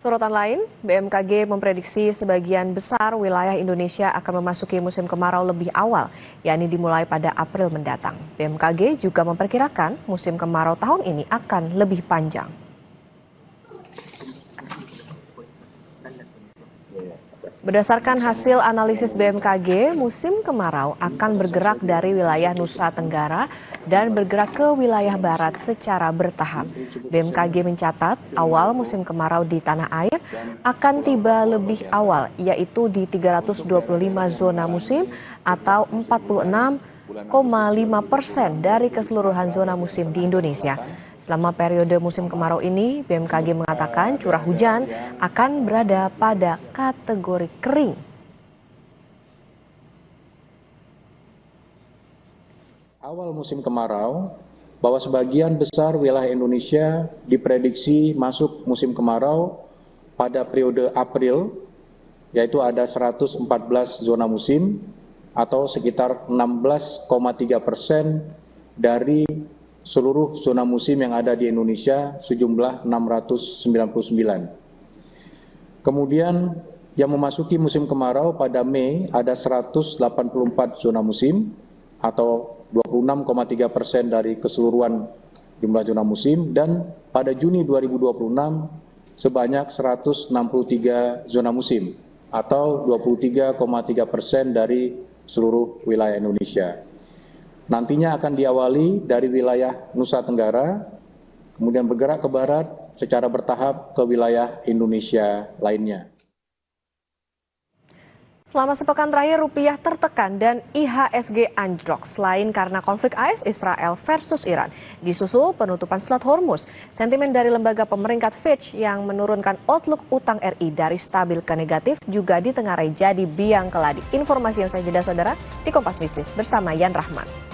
Sorotan lain, BMKG memprediksi sebagian besar wilayah Indonesia akan memasuki musim kemarau lebih awal, yakni dimulai pada April mendatang. BMKG juga memperkirakan musim kemarau tahun ini akan lebih panjang. Berdasarkan hasil analisis BMKG, musim kemarau akan bergerak dari wilayah Nusa Tenggara dan bergerak ke wilayah barat secara bertahap. BMKG mencatat awal musim kemarau di tanah air akan tiba lebih awal, yaitu di 325 zona musim atau 46,5% dari keseluruhan zona musim di Indonesia. Selama periode musim kemarau ini, BMKG mengatakan curah hujan akan berada pada kategori kering. Awal musim kemarau, bahwa sebagian besar wilayah Indonesia diprediksi masuk musim kemarau pada periode April, yaitu ada 114 zona musim atau sekitar 16,3% dari seluruh zona musim yang ada di Indonesia sejumlah 699. Kemudian yang memasuki musim kemarau pada Mei ada 184 zona musim atau 26,3% dari keseluruhan jumlah zona musim, dan pada Juni 2026 sebanyak 163 zona musim atau 23,3% dari seluruh wilayah Indonesia. Nantinya akan diawali dari wilayah Nusa Tenggara, kemudian bergerak ke barat secara bertahap ke wilayah Indonesia lainnya. Selama sepekan terakhir, rupiah tertekan dan IHSG anjlok selain karena konflik AS Israel versus Iran. Disusul penutupan Selat Hormuz, sentimen dari lembaga pemeringkat Fitch yang menurunkan outlook utang RI dari stabil ke negatif juga ditengarai jadi biang keladi. Informasi yang saya jeda saudara di Kompas Bisnis bersama Yan Rahman.